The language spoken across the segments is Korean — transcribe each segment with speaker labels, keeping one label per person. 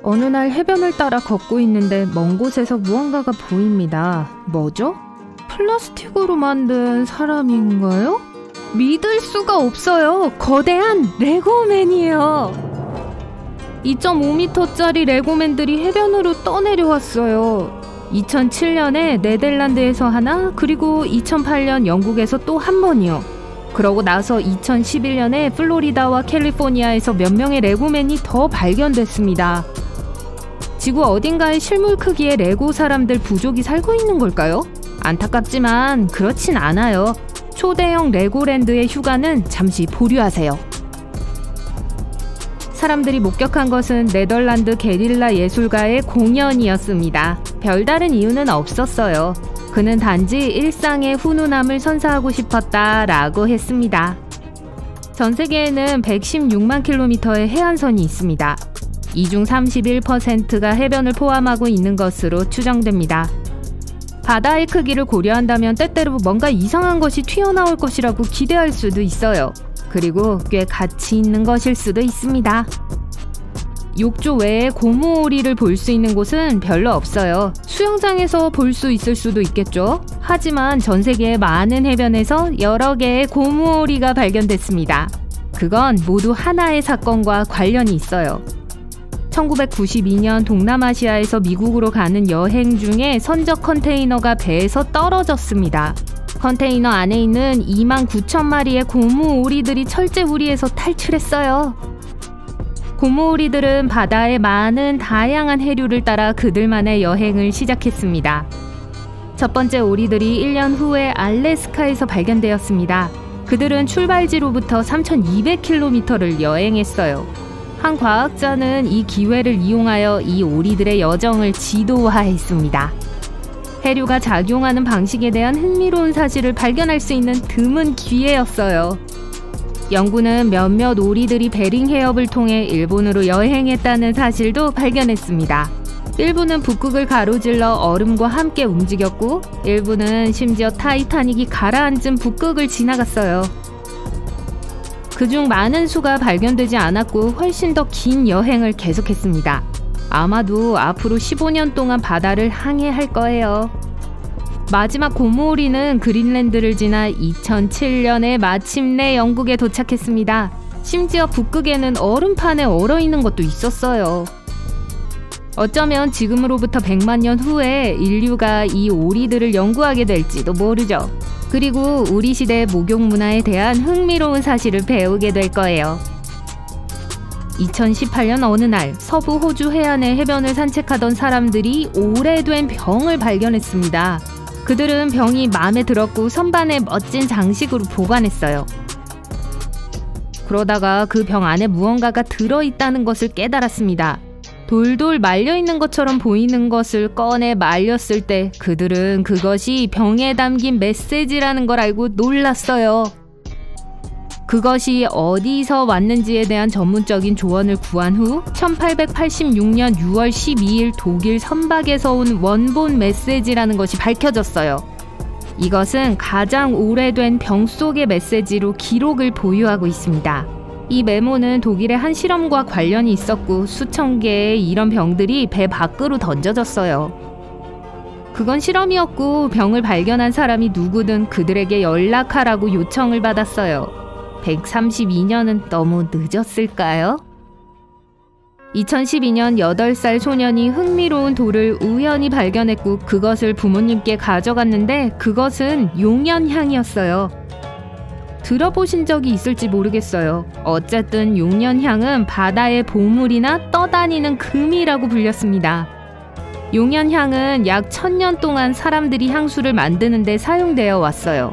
Speaker 1: 어느 날 해변을 따라 걷고 있는데 먼 곳에서 무언가가 보입니다. 뭐죠? 플라스틱으로 만든 사람인가요? 믿을 수가 없어요. 거대한 레고맨이에요. 2.5m짜리 레고맨들이 해변으로 떠내려왔어요. 2007년에 네덜란드에서 하나, 그리고 2008년 영국에서 또 한 번이요. 그러고 나서 2011년에 플로리다와 캘리포니아에서 몇 명의 레고맨이 더 발견됐습니다. 지구 어딘가에 실물 크기의 레고 사람들 부족이 살고 있는 걸까요? 안타깝지만 그렇진 않아요. 초대형 레고랜드의 휴가는 잠시 보류하세요. 사람들이 목격한 것은 네덜란드 게릴라 예술가의 공연이었습니다. 별다른 이유는 없었어요. 그는 단지 일상의 훈훈함을 선사하고 싶었다라고 했습니다. 전 세계에는 116만 킬로미터의 해안선이 있습니다. 이 중 31%가 해변을 포함하고 있는 것으로 추정됩니다. 바다의 크기를 고려한다면 때때로 뭔가 이상한 것이 튀어나올 것이라고 기대할 수도 있어요. 그리고 꽤 가치 있는 것일 수도 있습니다. 욕조 외에 고무오리를 볼 수 있는 곳은 별로 없어요. 수영장에서 볼 수 있을 수도 있겠죠. 하지만 전 세계의 많은 해변에서 여러 개의 고무오리가 발견됐습니다. 그건 모두 하나의 사건과 관련이 있어요. 1992년 동남아시아에서 미국으로 가는 여행 중에 선적 컨테이너가 배에서 떨어졌습니다. 컨테이너 안에 있는 29,000마리의 고무오리들이 철제우리에서 탈출했어요. 고무오리들은 바다의 많은 다양한 해류를 따라 그들만의 여행을 시작했습니다. 첫 번째 오리들이 1년 후에 알래스카에서 발견되었습니다. 그들은 출발지로부터 3,200km를 여행했어요. 한 과학자는 이 기회를 이용하여 이 오리들의 여정을 지도화했습니다. 해류가 작용하는 방식에 대한 흥미로운 사실을 발견할 수 있는 드문 기회였어요. 연구는 몇몇 오리들이 베링 해협을 통해 일본으로 여행했다는 사실도 발견했습니다. 일부는 북극을 가로질러 얼음과 함께 움직였고, 일부는 심지어 타이타닉이 가라앉은 북극을 지나갔어요. 그중 많은 수가 발견되지 않았고 훨씬 더 긴 여행을 계속했습니다. 아마도 앞으로 15년 동안 바다를 항해할 거예요. 마지막 고무오리는 그린랜드를 지나 2007년에 마침내 영국에 도착했습니다. 심지어 북극에는 얼음판에 얼어있는 것도 있었어요. 어쩌면 지금으로부터 100만 년 후에 인류가 이 오리들을 연구하게 될지도 모르죠. 그리고 우리 시대의 목욕 문화에 대한 흥미로운 사실을 배우게 될 거예요. 2018년 어느 날 서부 호주 해안의 해변을 산책하던 사람들이 오래된 병을 발견했습니다. 그들은 병이 마음에 들었고 선반에 멋진 장식으로 보관했어요. 그러다가 그 병 안에 무언가가 들어있다는 것을 깨달았습니다. 돌돌 말려있는 것처럼 보이는 것을 꺼내 말렸을 때 그들은 그것이 병에 담긴 메시지라는 걸 알고 놀랐어요. 그것이 어디서 왔는지에 대한 전문적인 조언을 구한 후 1886년 6월 12일 독일 선박에서 온 원본 메시지라는 것이 밝혀졌어요. 이것은 가장 오래된 병 속의 메시지로 기록을 보유하고 있습니다. 이 메모는 독일의 한 실험과 관련이 있었고 수천 개의 이런 병들이 배 밖으로 던져졌어요. 그건 실험이었고 병을 발견한 사람이 누구든 그들에게 연락하라고 요청을 받았어요. 132년은 너무 늦었을까요? 2012년 8살 소년이 흥미로운 돌을 우연히 발견했고 그것을 부모님께 가져갔는데 그것은 용연향이었어요. 들어보신 적이 있을지 모르겠어요. 어쨌든 용연향은 바다의 보물이나 떠다니는 금이라고 불렸습니다. 용연향은 약 1000년 동안 사람들이 향수를 만드는 데 사용되어 왔어요.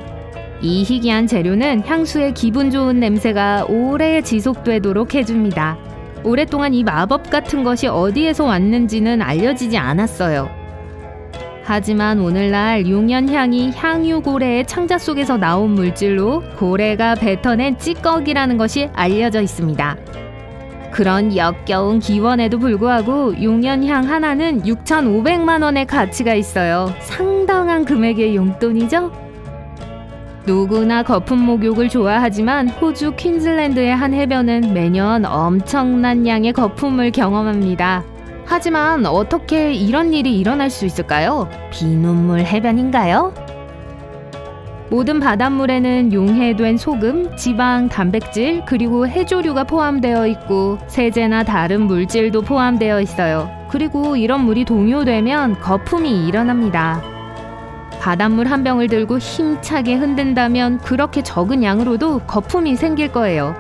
Speaker 1: 이 희귀한 재료는 향수의 기분 좋은 냄새가 오래 지속되도록 해줍니다. 오랫동안 이 마법 같은 것이 어디에서 왔는지는 알려지지 않았어요. 하지만 오늘날 용연향이 향유고래의 창자 속에서 나온 물질로 고래가 뱉어낸 찌꺼기라는 것이 알려져 있습니다. 그런 역겨운 기원에도 불구하고 용연향 하나는 6,500만 원의 가치가 있어요. 상당한 금액의 용돈이죠? 누구나 거품 목욕을 좋아하지만 호주 퀸즐랜드의 한 해변은 매년 엄청난 양의 거품을 경험합니다. 하지만 어떻게 이런 일이 일어날 수 있을까요? 비눗물 해변인가요? 모든 바닷물에는 용해된 소금, 지방, 단백질, 그리고 해조류가 포함되어 있고 세제나 다른 물질도 포함되어 있어요. 그리고 이런 물이 동요되면 거품이 일어납니다. 바닷물 한 병을 들고 힘차게 흔든다면 그렇게 적은 양으로도 거품이 생길 거예요.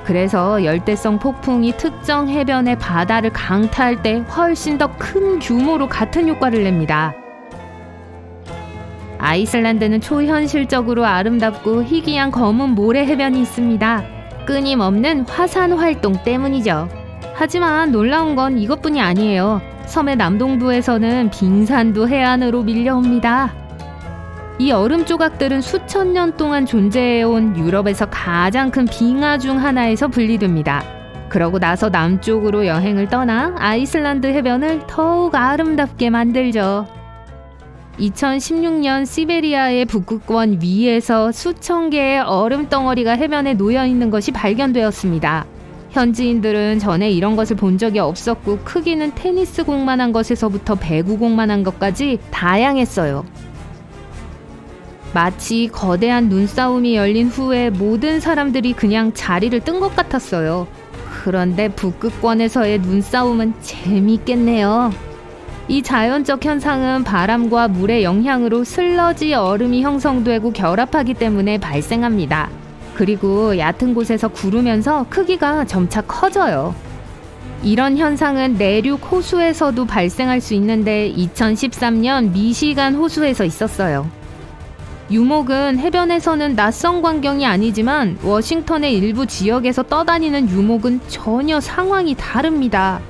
Speaker 1: 그래서 열대성 폭풍이 특정 해변의 바다를 강타할 때 훨씬 더 큰 규모로 같은 효과를 냅니다. 아이슬란드는 초현실적으로 아름답고 희귀한 검은 모래 해변이 있습니다. 끊임없는 화산 활동 때문이죠. 하지만 놀라운 건 이것뿐이 아니에요. 섬의 남동부에서는 빙산도 해안으로 밀려옵니다. 이 얼음 조각들은 수천 년 동안 존재해온 유럽에서 가장 큰 빙하 중 하나에서 분리됩니다. 그러고 나서 남쪽으로 여행을 떠나 아이슬란드 해변을 더욱 아름답게 만들죠. 2016년 시베리아의 북극권 위에서 수천 개의 얼음 덩어리가 해변에 놓여 있는 것이 발견되었습니다. 현지인들은 전에 이런 것을 본 적이 없었고 크기는 테니스 공만한 것에서부터 배구 공만한 것까지 다양했어요. 마치 거대한 눈싸움이 열린 후에 모든 사람들이 그냥 자리를 뜬 것 같았어요. 그런데 북극권에서의 눈싸움은 재미있겠네요. 이 자연적 현상은 바람과 물의 영향으로 슬러지 얼음이 형성되고 결합하기 때문에 발생합니다. 그리고 얕은 곳에서 구르면서 크기가 점차 커져요. 이런 현상은 내륙 호수에서도 발생할 수 있는데 2013년 미시간 호수에서 있었어요. 유목은 해변에서는 낯선 광경이 아니지만 워싱턴의 일부 지역에서 떠다니는 유목은 전혀 상황이 다릅니다.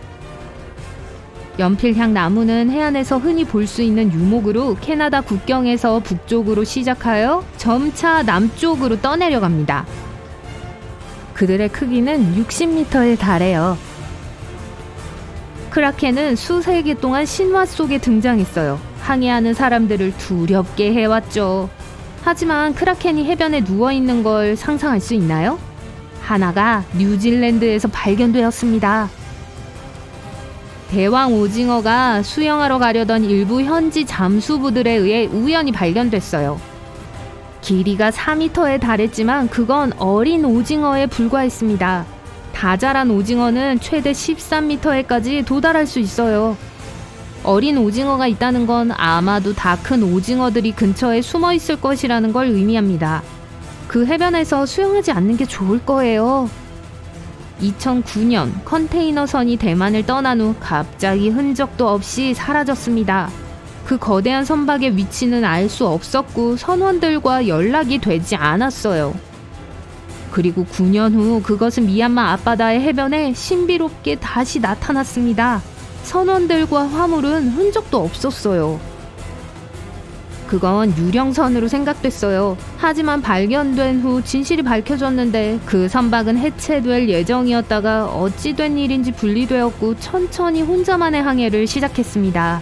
Speaker 1: 연필향 나무는 해안에서 흔히 볼 수 있는 유목으로 캐나다 국경에서 북쪽으로 시작하여 점차 남쪽으로 떠내려갑니다. 그들의 크기는 60m에 달해요. 크라켄은 수세기 동안 신화 속에 등장했어요. 항해하는 사람들을 두렵게 해왔죠. 하지만 크라켄이 해변에 누워있는 걸 상상할 수 있나요? 하나가 뉴질랜드에서 발견되었습니다. 대왕 오징어가 수영하러 가려던 일부 현지 잠수부들에 의해 우연히 발견됐어요. 길이가 4m에 달했지만 그건 어린 오징어에 불과했습니다. 다 자란 오징어는 최대 13m에까지 도달할 수 있어요. 어린 오징어가 있다는 건 아마도 다 큰 오징어들이 근처에 숨어 있을 것이라는 걸 의미합니다. 그 해변에서 수영하지 않는 게 좋을 거예요. 2009년 컨테이너선이 대만을 떠난 후 갑자기 흔적도 없이 사라졌습니다. 그 거대한 선박의 위치는 알 수 없었고 선원들과 연락이 되지 않았어요. 그리고 9년 후 그것은 미얀마 앞바다의 해변에 신비롭게 다시 나타났습니다. 선원들과 화물은 흔적도 없었어요. 그건 유령선으로 생각됐어요. 하지만 발견된 후 진실이 밝혀졌는데 그 선박은 해체될 예정이었다가 어찌 된 일인지 분리되었고 천천히 혼자만의 항해를 시작했습니다.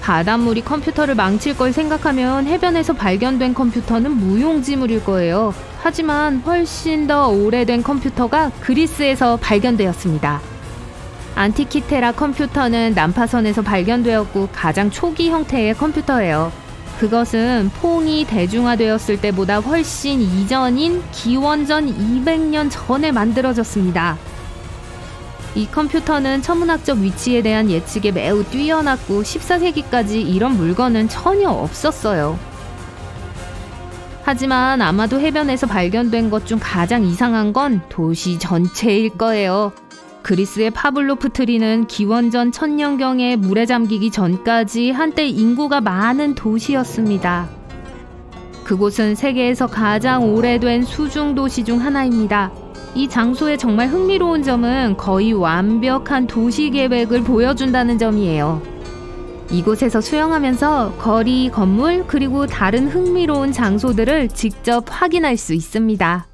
Speaker 1: 바닷물이 컴퓨터를 망칠 걸 생각하면 해변에서 발견된 컴퓨터는 무용지물일 거예요. 하지만 훨씬 더 오래된 컴퓨터가 그리스에서 발견되었습니다. 안티키테라 컴퓨터는 난파선에서 발견되었고 가장 초기 형태의 컴퓨터예요. 그것은 퐁이 대중화되었을 때보다 훨씬 이전인 기원전 200년 전에 만들어졌습니다. 이 컴퓨터는 천문학적 위치에 대한 예측에 매우 뛰어났고 14세기까지 이런 물건은 전혀 없었어요. 하지만 아마도 해변에서 발견된 것 중 가장 이상한 건 도시 전체일 거예요. 그리스의 파블로프트리는 기원전 1000년경에 물에 잠기기 전까지 한때 인구가 많은 도시였습니다. 그곳은 세계에서 가장 오래된 수중 도시 중 하나입니다. 이 장소의 정말 흥미로운 점은 거의 완벽한 도시 계획을 보여준다는 점이에요. 이곳에서 수영하면서 거리, 건물, 그리고 다른 흥미로운 장소들을 직접 확인할 수 있습니다.